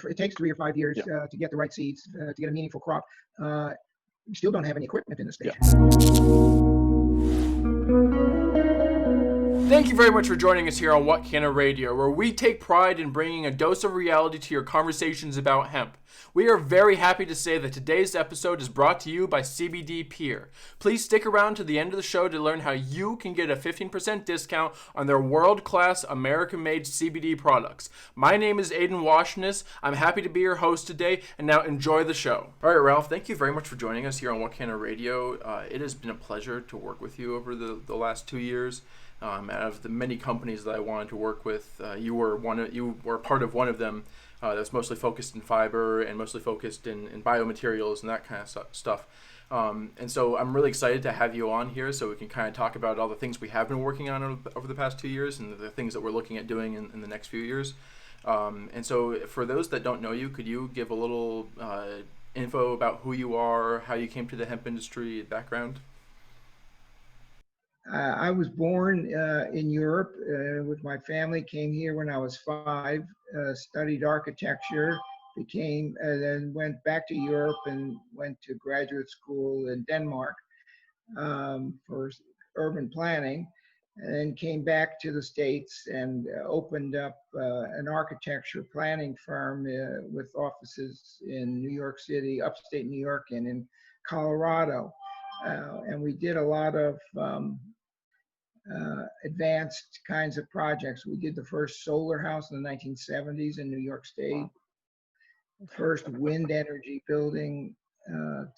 it takes 3 or 5 years to get the right seeds, to get a meaningful crop. We still don't have any equipment in the state. Thank you very much for joining us here on WhatCannaRadio, where we take pride in bringing a dose of reality to your conversations about hemp. We are very happy to say that today's episode is brought to you by CBD Pure. Please stick around to the end of the show to learn how you can get a 15% discount on their world-class American-made CBD products. My name is Aiden Washington. I'm happy to be your host today, and now enjoy the show. All right, Ralph, thank you very much for joining us here on WhatCannaRadio. It has been a pleasure to work with you over the last 2 years. Out of the many companies that I wanted to work with, you were part of one of them that was mostly focused in fiber and mostly focused in biomaterials and that kind of stuff. And so I'm really excited to have you on here so we can kind of talk about all the things we have been working on over the past 2 years and the things that we're looking at doing in the next few years. And so for those that don't know you, could you give a little info about who you are, how you came to the hemp industry, background? I was born in Europe with my family, came here when I was 5, studied architecture, then went back to Europe and went to graduate school in Denmark for urban planning, and then came back to the States and opened up an architecture planning firm with offices in New York City, upstate New York, and in Colorado. And we did a lot of advanced kinds of projects. We did the first solar house in the 1970s in New York State, the first wind energy building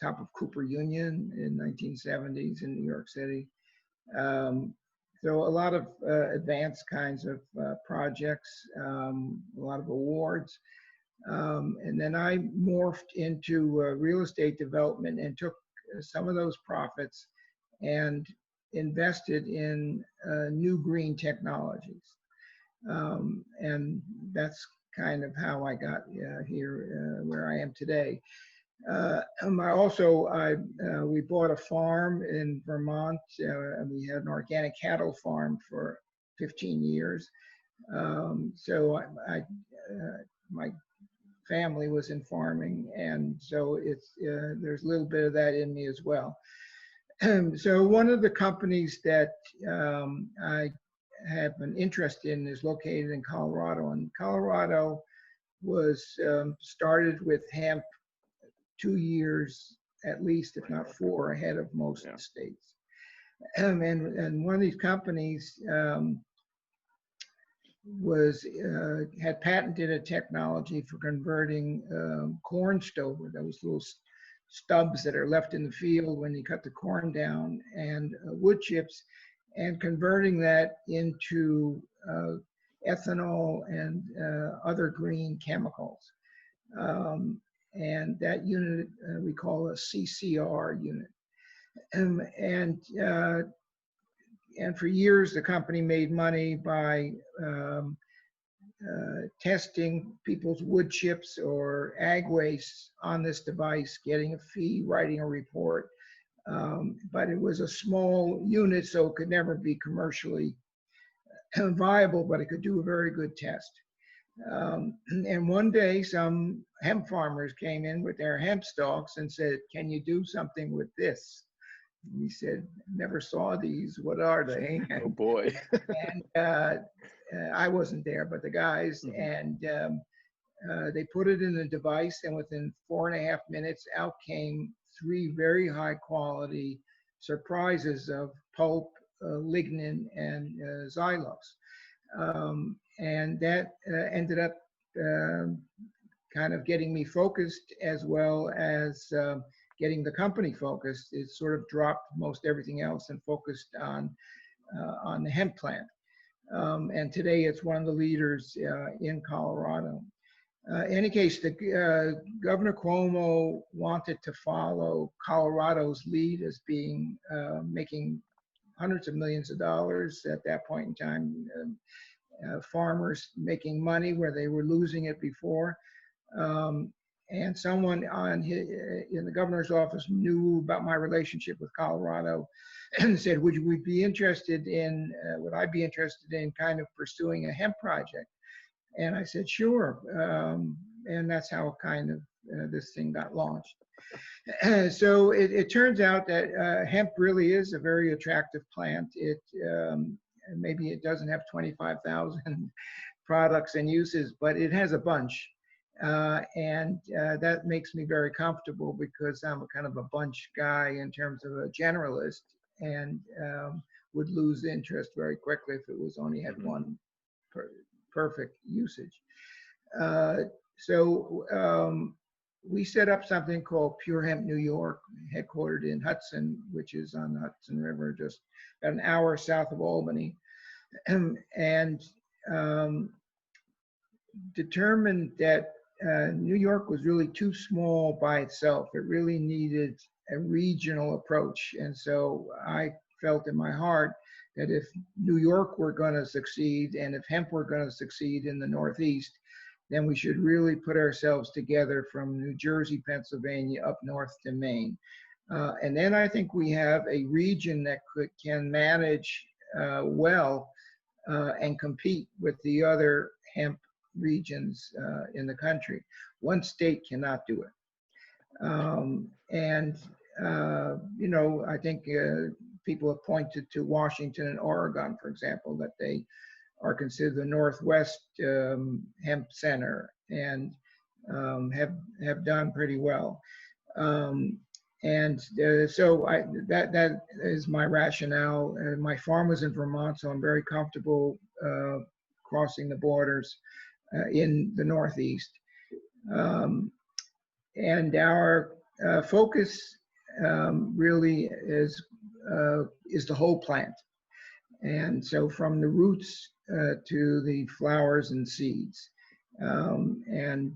top of Cooper Union in 1970s in New York City. So a lot of advanced kinds of projects, a lot of awards. And then I morphed into real estate development and took some of those profits and invested in new green technologies. And that's kind of how I got here where I am today. We bought a farm in Vermont, and we had an organic cattle farm for 15 years. So my family was in farming, and so there's a little bit of that in me as well. So one of the companies that I have an interest in is located in Colorado, and Colorado was started with hemp 2 years at least, if not 4, ahead of most states. And one of these companies had patented a technology for converting corn stover, those little stubs that are left in the field when you cut the corn down, and wood chips, and converting that into ethanol and other green chemicals. And that unit we call a CCR unit. And for years, the company made money by testing people's wood chips or ag waste on this device, getting a fee, writing a report. But it was a small unit, so it could never be commercially viable, but it could do a very good test. And one day, some hemp farmers came in with their hemp stalks and said, "Can you do something with this?" We said, "Never saw these. What are they?" Oh boy. And I wasn't there, but the guys, and they put it in the device, and within 4.5 minutes, out came 3 very high quality surprises of pulp, lignin, and xylose. And that ended up kind of getting me focused, as well as getting the company focused. It sort of dropped most everything else and focused on the hemp plant. And today it's one of the leaders in Colorado. In any case, Governor Cuomo wanted to follow Colorado's lead as being making hundreds of millions of dollars at that point in time. Farmers making money where they were losing it before. And someone in the governor's office knew about my relationship with Colorado and said, would I be interested in kind of pursuing a hemp project? And I said, sure. and that's how kind of this thing got launched. So it turns out that hemp really is a very attractive plant. Maybe it doesn't have 25,000 products and uses, but it has a bunch. And that makes me very comfortable because I'm a kind of a bunch guy in terms of a generalist, and would lose interest very quickly if it was only had one perfect usage. So we set up something called PureHempNY, headquartered in Hudson, which is on the Hudson River, just about an hour south of Albany, and determined that New York was really too small by itself. It really needed a regional approach. And so I felt in my heart that if New York were going to succeed, and if hemp were going to succeed in the Northeast, then we should really put ourselves together from New Jersey, Pennsylvania, up north to Maine. And then I think we have a region that can manage well and compete with the other hemp regions in the country. One state cannot do it. I think people have pointed to Washington and Oregon, for example, that they are considered the Northwest hemp center, and have done pretty well. That is my rationale. My farm was in Vermont, so I'm very comfortable crossing the borders in the Northeast. And our focus really is the whole plant. And so from the roots to the flowers and seeds. And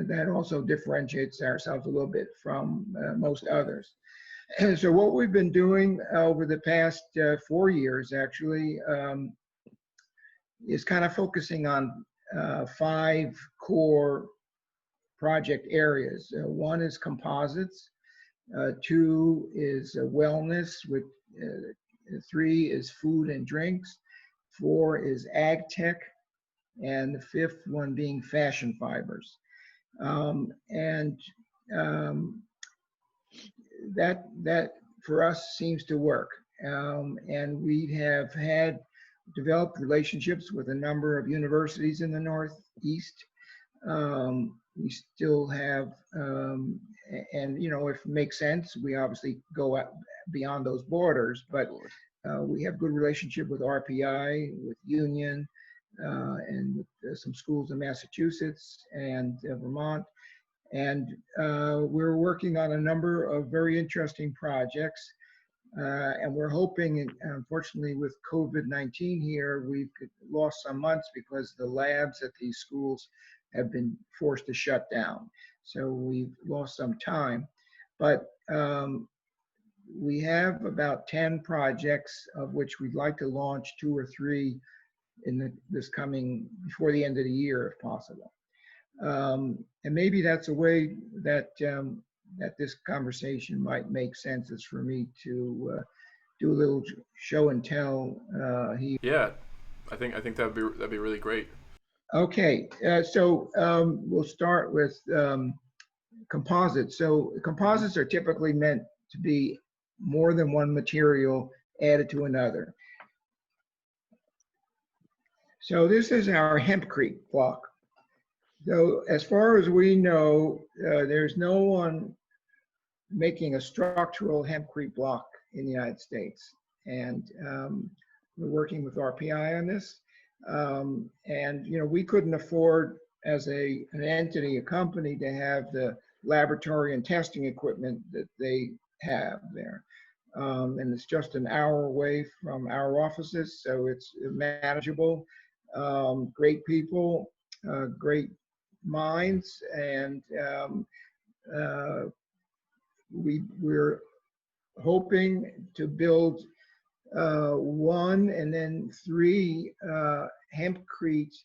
that also differentiates ourselves a little bit from most others. And so what we've been doing over the past 4 years, actually, is kind of focusing on 5 core project areas. One is composites, 2 is wellness, with 3 is food and drinks, 4 is ag tech, and the 5th one being fashion fibers. That for us seems to work. And we have developed relationships with a number of universities in the Northeast. We still have, and if it makes sense, we obviously go out beyond those borders, but we have good relationship with RPI, with Union, and with some schools in Massachusetts and Vermont. And we're working on a number of very interesting projects. And we're hoping, and unfortunately with COVID-19 here, we've lost some months because the labs at these schools have been forced to shut down. So we've lost some time. But we have about 10 projects, of which we'd like to launch 2 or 3 before the end of the year, if possible. And maybe that's a way that this conversation might make sense, is for me to do a little show and tell here. Yeah, I think that'd be really great. Okay, so we'll start with composites. So composites are typically meant to be more than one material added to another. So this is our hempcrete block. So as far as we know, there's no one making a structural hempcrete block in the United States. And we're working with RPI on this. And we couldn't afford, as an entity, a company, to have the laboratory and testing equipment that they have there. And it's just an hour away from our offices, so it's manageable. Great people, great minds, and we're hoping to build 1 and then 3 hempcrete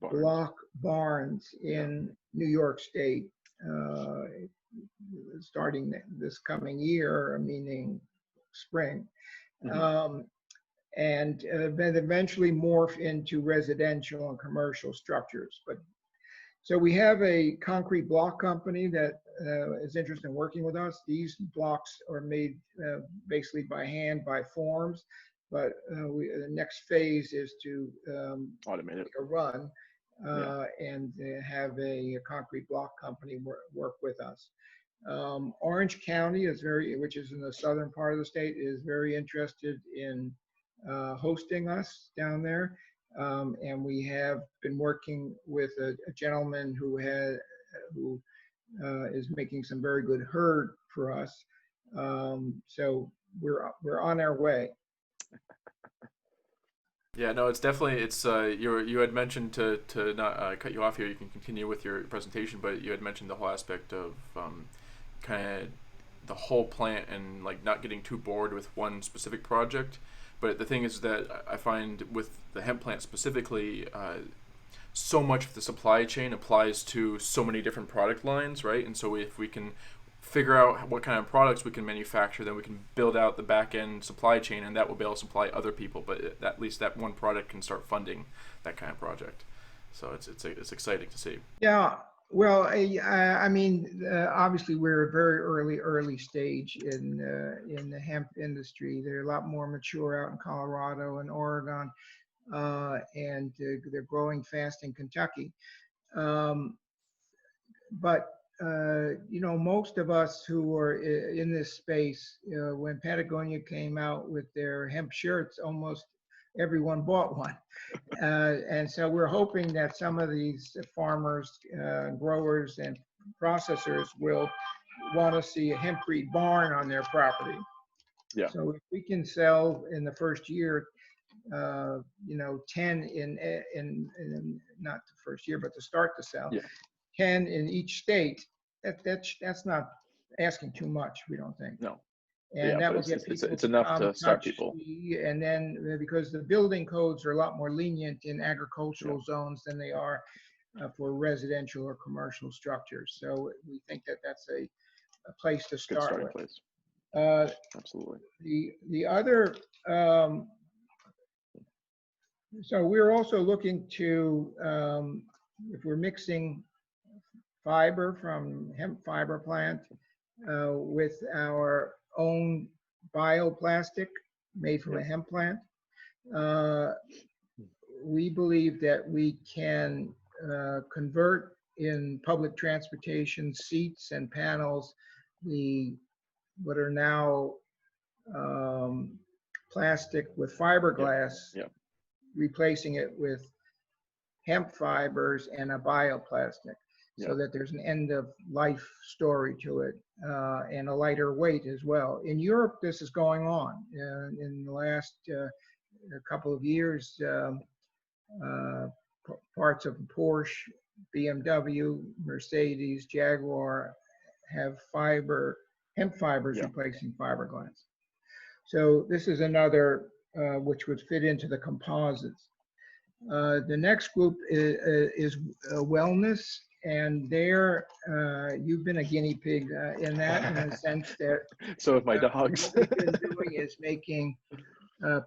block barns in New York State, starting this coming year, meaning spring. And then eventually morph into residential and commercial structures. But So we have a concrete block company that is interested in working with us. These blocks are made basically by hand, by forms, but the next phase is to Automate it. make a run Yeah. and have a concrete block company work with us. Orange County is which is in the southern part of the state, is very interested in hosting us down there. And we have been working with a gentleman who is making some very good herd for us. So we're on our way. Yeah, no, it's definitely, you had mentioned to not cut you off here. You can continue with your presentation, but you had mentioned the whole aspect of kind of the whole plant and like not getting too bored with one specific project. But the thing is that I find with the hemp plant specifically, so much of the supply chain applies to so many different product lines, right? And so if we can figure out what kind of products we can manufacture, then we can build out the back end supply chain, and that will be able to supply other people. But at least that one product can start funding that kind of project. So it's exciting to see. Yeah. Well, I mean, obviously we're a very early stage in the hemp industry. They're a lot more mature out in Colorado and Oregon, and they're growing fast in Kentucky. But most of us who are in this space, when Patagonia came out with their hemp shirts, almost everyone bought one. And so we're hoping that some of these farmers, growers, and processors will want to see a hempcrete barn on their property. Yeah. So if we can sell in the first year, 10 in not the first year, but to start to sell, 10 in each state, that's not asking too much, we don't think. No. And that will get people it's enough to start people. And then because the building codes are a lot more lenient in agricultural zones than they are for residential or commercial structures. So we think that that's a place to start. Good starting with. place. Absolutely. The other, so we're also looking to, if we're mixing fiber from hemp fiber plant with our own bioplastic made from a hemp plant, we believe that we can convert in public transportation seats and panels what are now plastic with fiberglass, replacing it with hemp fibers and a bioplastic. So that there's an end of life story to it, and a lighter weight as well. In Europe, this is going on. In the last couple of years, parts of Porsche, BMW, Mercedes, Jaguar have hemp fibers replacing fiberglass. So this is another which would fit into the composites. The next group is wellness. And there, you've been a guinea pig in that, in the sense that. So have my dogs. What we've been doing is making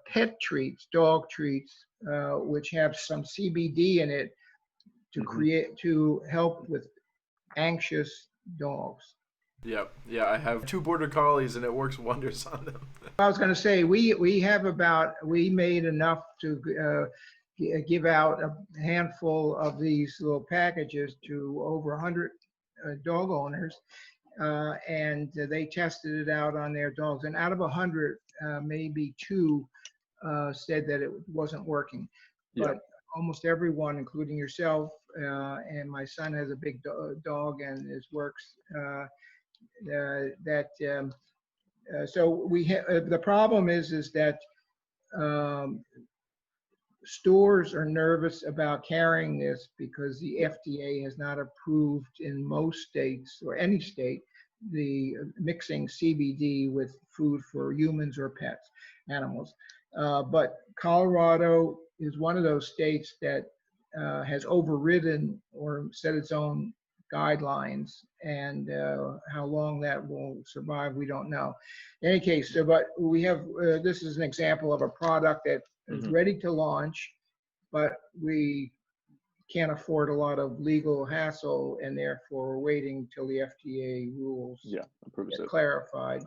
pet treats, dog treats, which have some CBD in it to help with anxious dogs. Yep. Yeah, I have 2 border collies, and it works wonders on them. I was going to say we made enough to give out a handful of these little packages to over 100 dog owners, and they tested it out on their dogs. And out of 100, maybe 2 said that it wasn't working. But almost everyone, including yourself, and my son has a big dog and it works. So the problem is that stores are nervous about carrying this because the FDA has not approved in most states or any state the mixing CBD with food for humans or pets, animals. But Colorado is one of those states that has overridden or set its own guidelines, and how long that will survive, we don't know. In any case, but we have, this is an example of a product that is ready to launch, but we can't afford a lot of legal hassle, and therefore we're waiting till the FDA rules approves get it. clarified.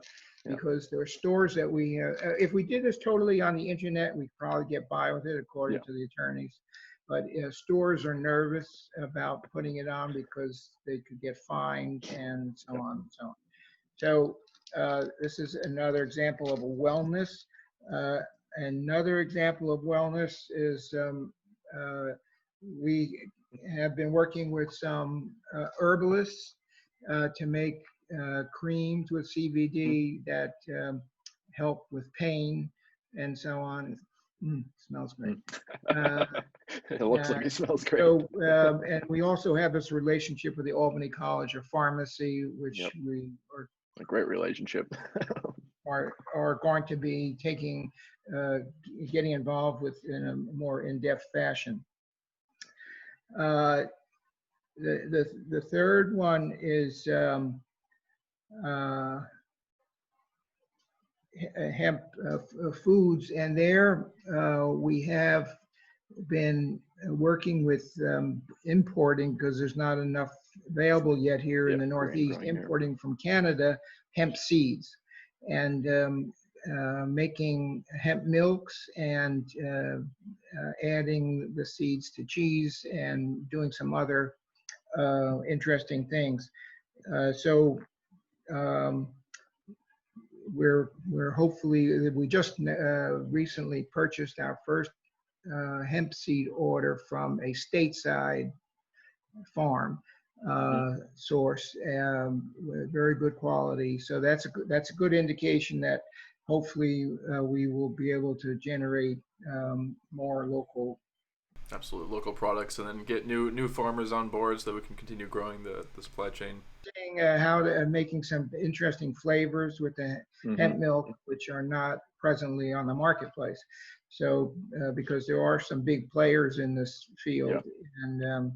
Yeah. Because there are stores that we, if we did this totally on the internet, we'd probably get by with it, according to the attorneys. But stores are nervous about putting it on because they could get fined and so on and so on. So this is another example of a wellness. Another example of wellness is we have been working with some herbalists to make creams with CBD that help with pain and so on. Smells great. It looks like it smells great. So, and we also have this relationship with the Albany College of Pharmacy, which we are a great relationship. are going to be taking, getting involved with in a more in-depth fashion. The third one is hemp foods, and there we have been working with importing, because there's not enough available yet here in the Northeast, importing from Canada hemp seeds, and making hemp milks and adding the seeds to cheese and doing some other interesting things. So we're hopefully, we just recently purchased our first hemp seed order from a stateside farm source, with very good quality. So that's a good indication that hopefully we will be able to generate more local. Absolutely, local products, and then get new farmers on board so that we can continue growing the supply chain. How to making some interesting flavors with the hemp milk, which are not presently on the marketplace. So because there are some big players in this field, and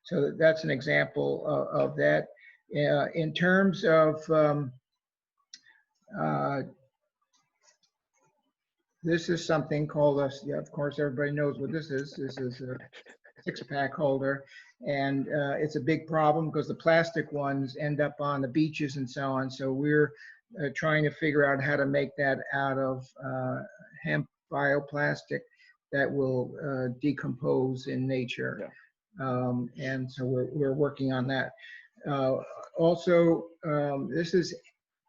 so that's an example of that. In terms of this is something called a, of course, everybody knows what this is. This is a 6-pack holder, and it's a big problem because the plastic ones end up on the beaches and so on. So we're trying to figure out how to make that out of hemp bioplastic that will decompose in nature. And so we're working on that. Also, this is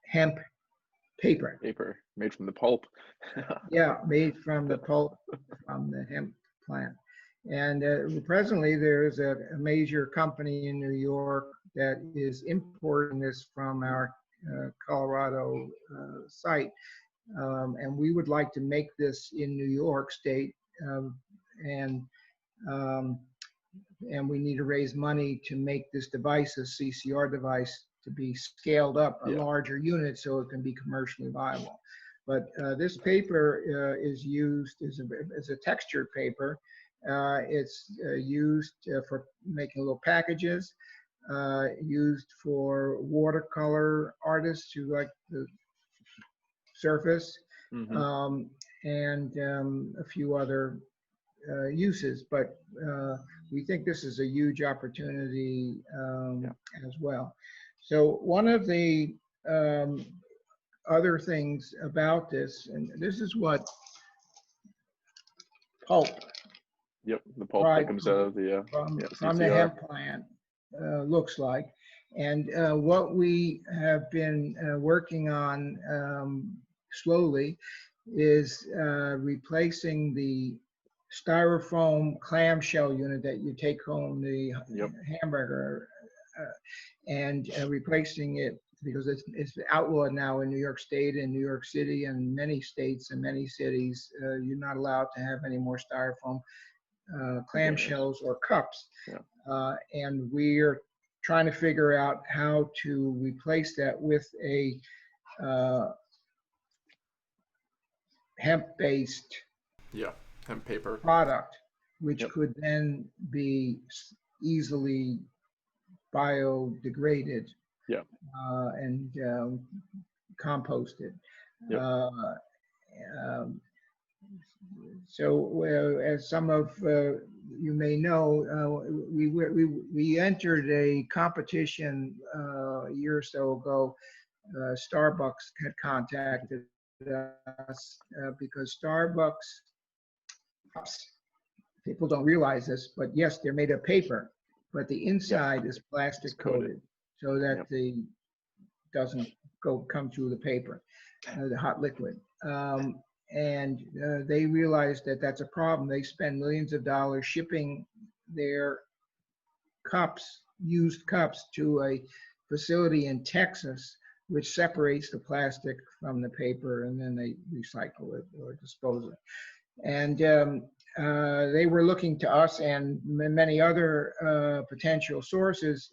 hemp paper. Paper made from the pulp. Yeah, made from the pulp from the hemp plant. And presently there's a major company in New York that is importing this from our Colorado site. And we would like to make this in New York State, and we need to raise money to make this device, a CCR device, to be scaled up a larger unit so it can be commercially viable. But this paper is used as a textured paper. It's used for making little packages, used for watercolor artists who like the surface, and a few other uses. But we think this is a huge opportunity as well. So one of the other things about this, and this is what pulp. Yep, the pulp that comes out of the from the hemp plant looks like. And what we have been working on slowly is replacing the styrofoam clamshell unit that you take home the hamburger, and replacing it, because it's outlawed now in New York State and New York City and many states and many cities. You're not allowed to have any more styrofoam clamshells or cups. And we're trying to figure out how to replace that with a hemp-based hemp paper product, which could then be easily biodegraded and composted. as some of you may know, we entered a competition a year or so ago. Starbucks had contacted us because Starbucks cups, people don't realize this, but yes, they're made of paper, but the inside is plastic coated so that the doesn't come through the paper, the hot liquid. And they realized that that's a problem. They spend millions of dollars shipping their cups, used cups, to a facility in Texas, which separates the plastic from the paper, and then they recycle it or dispose it. And they were looking to us and many other potential sources.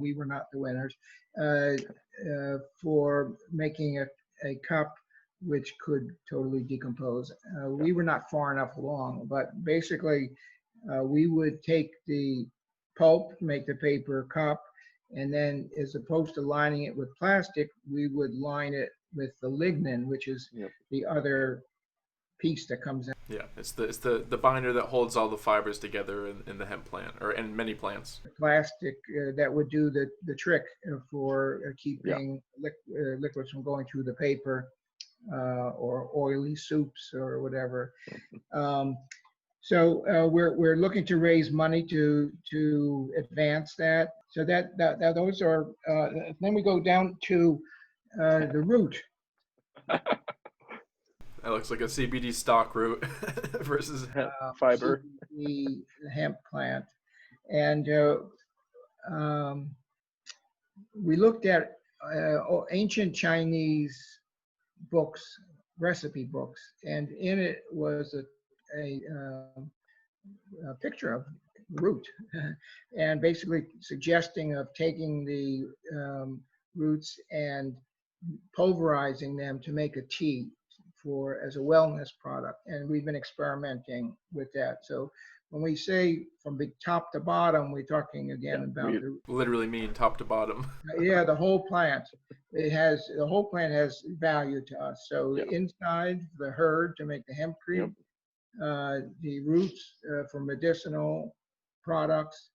We were not the winners for making a cup which could totally decompose. We were not far enough along, but basically we would take the pulp, make the paper cup, and then as opposed to lining it with plastic, we would line it with the lignin, which is the other piece that comes out. Yeah, it's the binder that holds all the fibers together in the hemp plant, or in many plants. Plastic that would do the trick for keeping liquids from going through the paper, or oily soups or whatever. So we're looking to raise money to advance that. So that those are. Then we go down to the root. That looks like a CBD stock root versus hemp fiber. The hemp plant, and we looked at ancient Chinese books, recipe books, and in it was a picture of root, and basically suggesting of taking the roots and pulverizing them to make a tea as a wellness product. And we've been experimenting with that. So when we say from big top to bottom, we're talking again about literally mean top to bottom. The whole plant. The whole plant has value to us. So inside, the herd to make the hemp cream, the roots for medicinal products,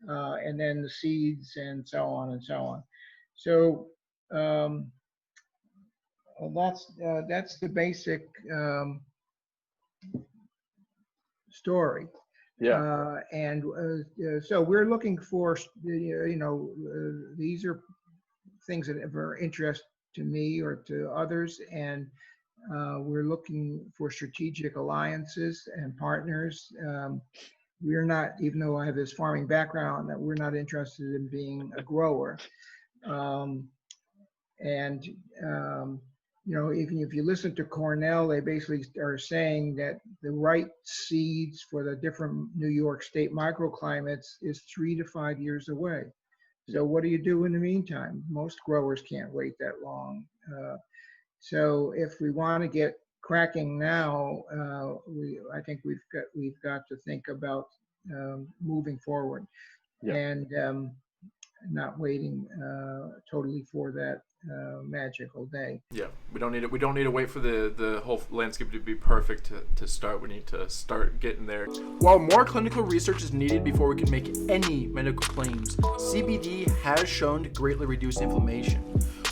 and then the seeds and so on and so on. So that's the basic story. So we're looking for, these are things that are of interest to me or to others, and we're looking for strategic alliances and partners. We're not, even though I have this farming background, that we're not interested in being a grower. Even if you listen to Cornell, they basically are saying that the right seeds for the different New York State microclimates is 3 to 5 years away. So what do you do in the meantime? Most growers can't wait that long. So if we want to get cracking now, I think we've got to think about moving forward and not waiting totally for that magical day. Yeah, we don't need to wait for the whole landscape to be perfect to start. We need to start getting there. While more clinical research is needed before we can make any medical claims, CBD has shown to greatly reduce inflammation,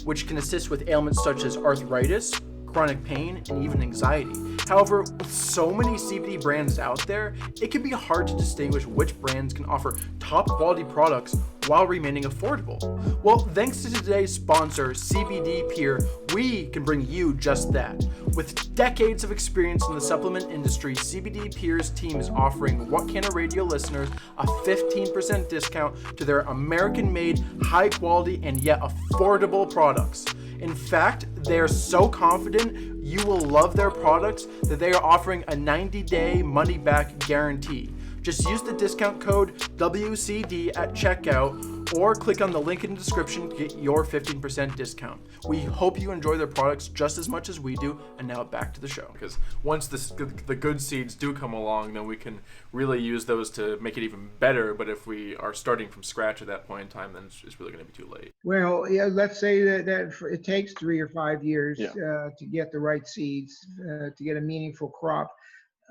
which can assist with ailments such as arthritis, chronic pain, and even anxiety. However, with so many CBD brands out there, it can be hard to distinguish which brands can offer top quality products while remaining affordable. Well, thanks to today's sponsor, CBD Pure, we can bring you just that. With decades of experience in the supplement industry, CBD Pure's team is offering WhatCannaRadio listeners a 15% discount to their American-made, high-quality, and yet affordable products. In fact, they are so confident you will love their products that they are offering a 90-day money-back guarantee. Just use the discount code WCD at checkout or click on the link in the description to get your 15% discount. We hope you enjoy their products just as much as we do. And now back to the show. Because once the good seeds do come along, then we can really use those to make it even better. But if we are starting from scratch at that point in time, then it's really going to be too late. Well, let's say that it takes 3 or 5 years to get the right seeds, to get a meaningful crop.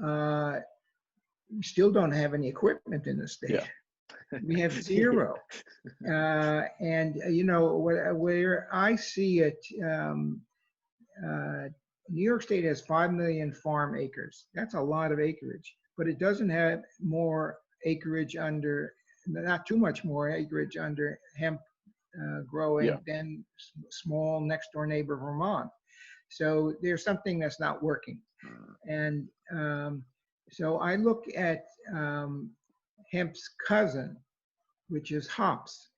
we still don't have any equipment in the state. Yeah. We have zero. And where I see it, New York State has 5 million farm acres. That's a lot of acreage, but it doesn't have more acreage not too much more acreage under hemp growing than small next door neighbor Vermont. So there's something that's not working. And so I look at hemp's cousin, which is hops.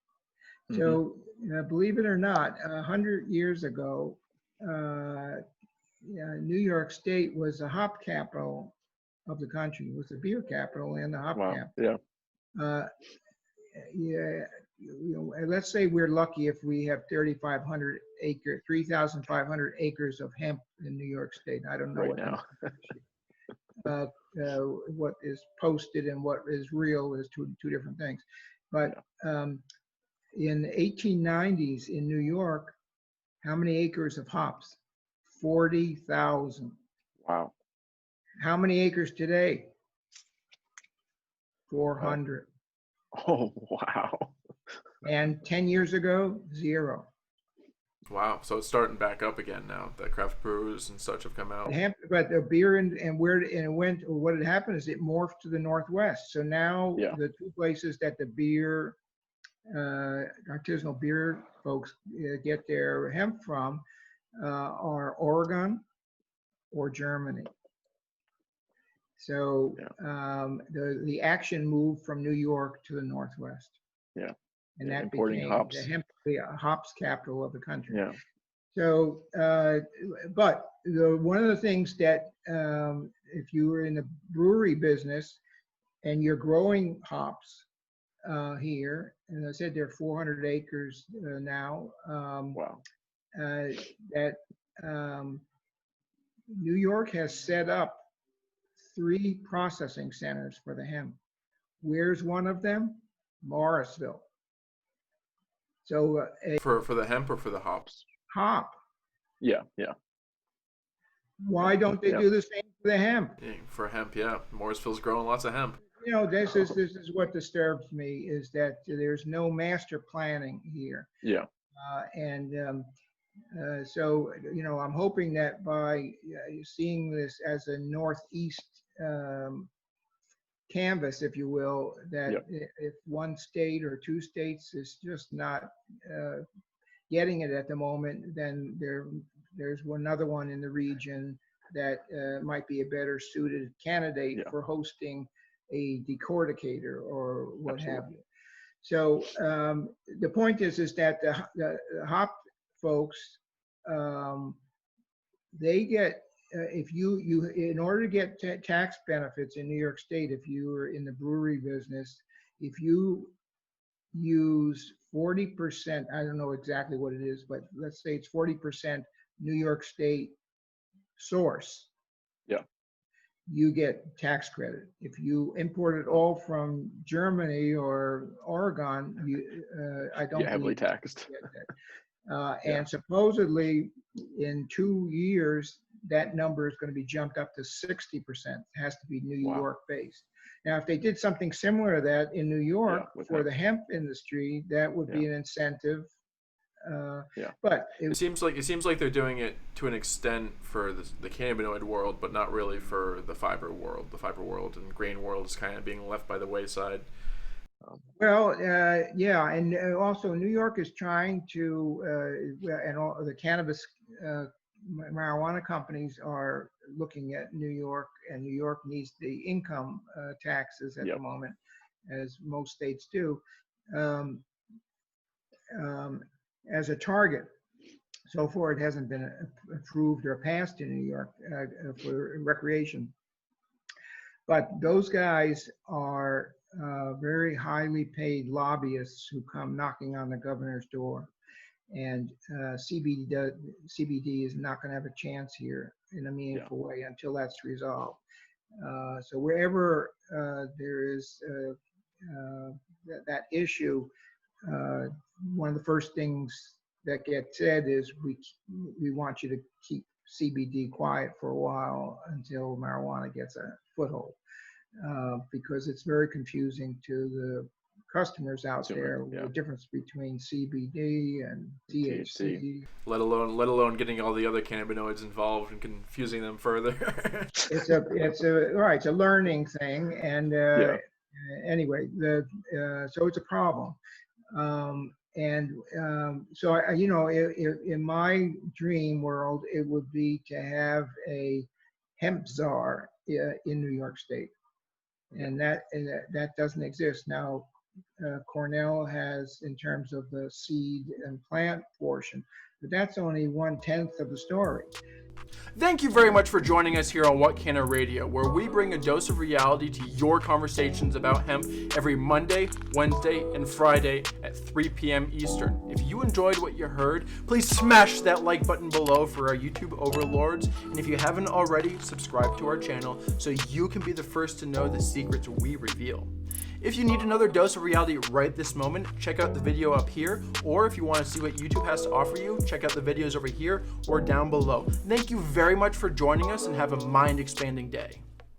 So believe it or not, 100 years ago, New York State was the hop capital of the country. It was the beer capital and the hop capital. Let's say we're lucky if we have 3,500 acres of hemp in New York State. I don't know right now. What is posted and what is real is two different things. But in the 1890s in New York, how many acres of hops? 40,000. Wow. How many acres today? 400. Oh, wow. And 10 years ago, 0. Wow. So it's starting back up again now that craft brewers and such have come out. But the beer and what had happened is it morphed to the Northwest. So now the two places that the beer, artisanal beer folks get their hemp from are Oregon or Germany. So the action moved from New York to the Northwest. Yeah. And that importing became hops. the hops capital of the country. Yeah. So, but one of the things that if you were in the brewery business and you're growing hops here, and I said there are 400 acres now, Wow. that New York has set up 3 processing centers for the hemp. Where's one of them? Morrisville. So for the hemp or for the hops? Hop. Yeah. Why don't they do the same for the hemp? Yeah, for hemp, Morrisville's growing lots of hemp. This is what disturbs me, is that there's no master planning here. Yeah. So I'm hoping that by seeing this as a Northeast canvas, if you will, that if one state or 2 states is just not getting it at the moment, then there's another one in the region that might be a better suited candidate for hosting a decorticator or what have you. So the point is that the hop folks, they get if you in order to get tax benefits in New York State, if you were in the brewery business, if you use 40%, I don't know exactly what it is, but let's say it's 40% New York State source, you get tax credit. If you import it all from Germany or Oregon, I don't heavily taxed. And supposedly in 2 years, that number is going to be jumped up to 60%. It has to be New York based. Now, if they did something similar to that in New York for the hemp industry, that would be an incentive. But it seems like they're doing it to an extent for the cannabinoid world, but not really for the fiber world. The fiber world and grain world is kind of being left by the wayside. And also New York is trying to, and all the cannabis marijuana companies are looking at New York, and New York needs the income taxes at the moment, as most states do, as a target. So far, it hasn't been approved or passed in New York for recreation. But those guys are very highly paid lobbyists who come knocking on the governor's door. And CBD is not going to have a chance here in a meaningful way until that's resolved. So wherever there is that issue, one of the first things that gets said is we want you to keep CBD quiet for a while until marijuana gets a foothold, because it's very confusing to the customers out there, Yeah. the difference between CBD and THC. Let alone getting all the other cannabinoids involved and confusing them further. It's a learning thing, and anyway, so it's a problem. So in my dream world, it would be to have a hemp czar in New York State, and that doesn't exist now. Cornell has, in terms of the seed and plant portion, but that's only 1/10 of the story. Thank you very much for joining us here on WhatCannaRadio, where we bring a dose of reality to your conversations about hemp every Monday, Wednesday, and Friday at 3 p.m. Eastern. If you enjoyed what you heard, please smash that like button below for our YouTube overlords, and if you haven't already, subscribe to our channel so you can be the first to know the secrets we reveal. If you need another dose of reality right this moment, check out the video up here, or if you want to see what YouTube has to offer you, check out the videos over here or down below. Thank you very much for joining us, and have a mind-expanding day.